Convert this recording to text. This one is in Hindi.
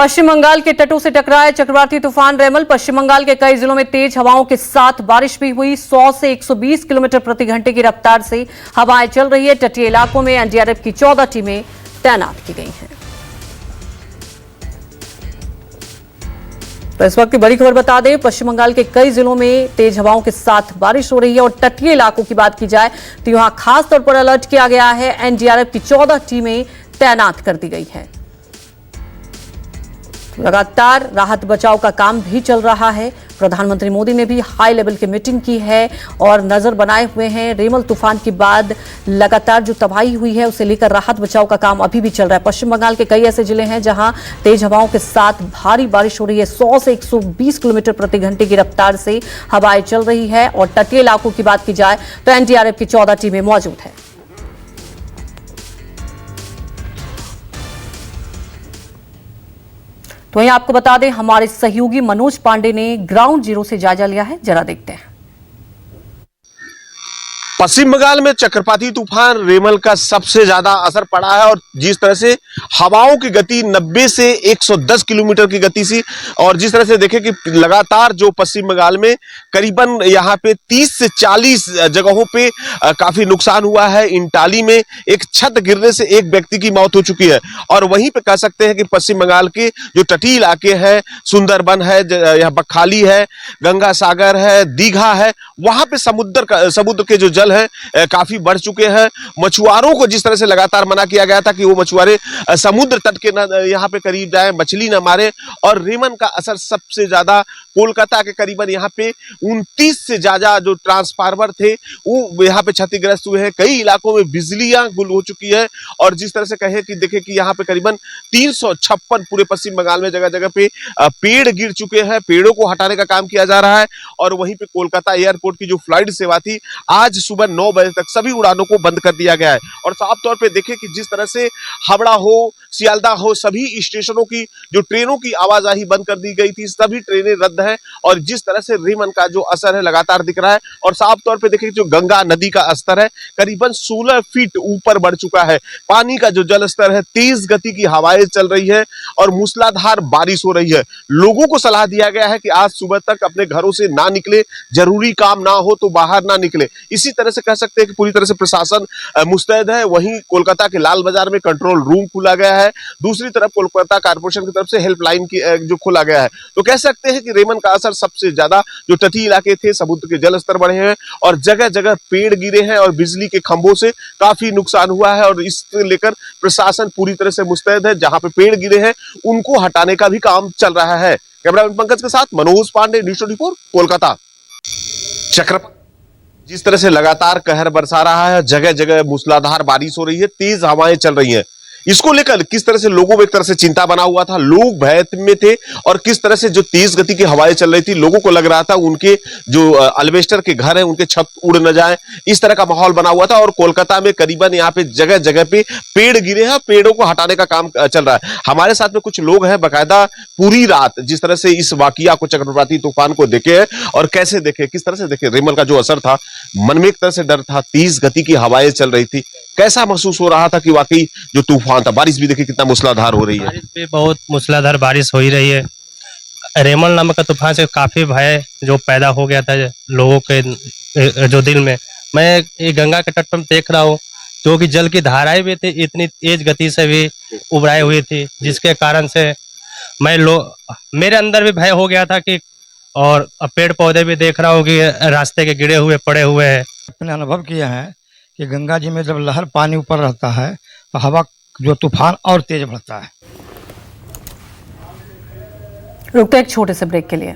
पश्चिम बंगाल के तटों से टकराए चक्रवाती तूफान रेमल। पश्चिम बंगाल के कई जिलों में तेज हवाओं के साथ बारिश भी हुई। 100 से 120 किलोमीटर प्रति घंटे की रफ्तार से हवाएं चल रही है। तटीय इलाकों में एनडीआरएफ की 14 टीमें तैनात की गई हैं। तो इस वक्त की बड़ी खबर बता दें, पश्चिम बंगाल के कई जिलों में तेज हवाओं के साथ बारिश हो रही है और तटीय इलाकों की बात की जाए तो यहां खास तौर पर अलर्ट किया गया है। एनडीआरएफ की 14 टीमें तैनात कर दी गई है। लगातार राहत बचाव का काम भी चल रहा है। प्रधानमंत्री मोदी ने भी हाई लेवल की मीटिंग की है और नजर बनाए हुए हैं। रेमल तूफान के बाद लगातार जो तबाही हुई है उसे लेकर राहत बचाव का काम अभी भी चल रहा है। पश्चिम बंगाल के कई ऐसे जिले हैं जहां तेज हवाओं के साथ भारी बारिश हो रही है। 100 से 120 किलोमीटर प्रति घंटे की रफ्तार से हवाएं चल रही है और तटीय इलाकों की बात की जाए तो एनडीआरएफ की 14 टीमें मौजूद हैं। तो वहीं आपको बता दें, हमारे सहयोगी मनोज पांडे ने ग्राउंड जीरो से जायजा लिया है। जरा देखते हैं। पश्चिम बंगाल में चक्रवाती तूफान रेमल का सबसे ज्यादा असर पड़ा है और जिस तरह से हवाओं की गति 90 से 110 किलोमीटर की गति से, और जिस तरह से देखें कि लगातार जो पश्चिम बंगाल में करीबन यहाँ पे 30 से 40 जगहों पे काफी नुकसान हुआ है। इंटाली में एक छत गिरने से एक व्यक्ति की मौत हो चुकी है और वहीं पे कह सकते हैं कि पश्चिम बंगाल के जो तटीय इलाके हैं, सुंदरबन है, यहाँ बकहाली है, गंगा सागर है, दीघा है, वहां पे समुद्र के जो जल है काफी बढ़ चुके हैं। मछुआरों को जिस तरह से लगातार मना किया गया था कि वो मछुआरे समुद्र तट के यहाँ पे करीब जाए, मछली न मारे। और रेमन का असर सबसे ज्यादा कोलकाता के करीबन यहाँ पे 29 से ज्यादा जो ट्रांसफार्मर थे वो यहाँ पे क्षतिग्रस्त हुए हैं। कई इलाकों में बिजलियां गुल हो चुकी है और जिस तरह से कहे कि देखे कि यहाँ पे करीबन 356 पूरे पश्चिम बंगाल में जगह जगह पे पेड़ गिर चुके हैं। पेड़ों को हटाने का काम किया जा रहा है और वहीं पे कोलकाता एयरपोर्ट की जो फ्लाइट सेवा थी आज सुबह 9 बजे तक सभी उड़ानों को बंद कर दिया गया है। और साफ तौर पे देखें कि जिस तरह से हावड़ा हो, सियालदा हो, सभी स्टेशनों की जो ट्रेनों की आवाजाही बंद कर दी गई थी, सभी ट्रेनें रद्द है। और जिस तरह से रेमन का जो असर है लगातार दिख रहा है और साफ तौर पे देखें जो गंगा नदी का स्तर है करीबन 16 फीट ऊपर बढ़ चुका है। पानी का जो जल स्तर है, तेज गति की हवाएं चल रही है और मूसलाधार बारिश हो रही है। लोगों को सलाह दिया गया है कि आज सुबह तक अपने घरों से ना निकले, जरूरी काम ना हो तो बाहर ना निकले। इसी तरह से कह सकते हैं कि पूरी तरह से प्रशासन मुस्तैद है। वहीं कोलकाता के लाल बाजार में कंट्रोल रूम खोला गया है। दूसरी तरफ कोलकाता कारपोरेशन की तरफ से हेल्पलाइन की जो खोला गया है। तो कह सकते हैं कि रेमन का असर सबसे ज्यादा जो तटीय इलाके थे, समुद्र के जल स्तर बढ़े हैं और जगह जगह पेड़ गिरे हैं और बिजली के खंभों से काफी नुकसान हुआ है और इसको लेकर प्रशासन पूरी तरह से मुस्तैद है। जहां पे पेड़ गिरे हैं उनको हटाने का भी काम चल रहा है। कैमरामैन पंकज के साथ मनोज पांडे, न्यूज़ 24 कोलकाता। चक्रवात जिस तरह से लगातार कहर बरसा रहा है, जगह जगह मूसलाधार बारिश हो रही है, तेज हवाएं चल रही हैं। इसको लेकर किस तरह से लोगों में एक तरह से चिंता बना हुआ था, लोग भय में थे और किस तरह से जो तेज गति की हवाएं चल रही थी, लोगों को लग रहा था उनके जो अल्वेस्टर के घर हैं उनके छत उड़ न जाए, इस तरह का माहौल बना हुआ था। और कोलकाता में करीबन यहाँ पे जगह जगह पे पेड़ गिरे हैं, पेड़ों को हटाने का काम चल रहा है। हमारे साथ में कुछ लोग हैं बकायदा पूरी रात जिस तरह से इस वाकया को, चक्रवाती तूफान को देखे हैं और कैसे देखे, किस तरह से देखे। रेमल का जो असर था, मन में एक तरह से डर था, तेज गति की हवाएं चल रही थी, कैसा महसूस हो रहा था कि वाकई जो तूफान था, बारिश भी देखिए कितना मूसलाधार हो रही है। बारिश भी बहुत मूसलाधार बारिश हो ही रही है। रेमल नामक का तूफान से काफी भय जो पैदा हो गया था लोगों के जो दिल में। मैं ये गंगा के तट पर देख रहा हूँ जो कि जल की धाराएं भी थी, इतनी तेज गति से भी उभराई हुई थी, जिसके कारण से मेरे अंदर भी भय हो गया था कि, और पेड़ पौधे भी देख रहा हूँ कि रास्ते के गिरे हुए पड़े हुए हैं। अपने अनुभव किया है कि गंगा जी में जब लहर पानी ऊपर रहता है तो हवा जो तूफान और तेज बढ़ता है। रुकते एक छोटे से ब्रेक के लिए।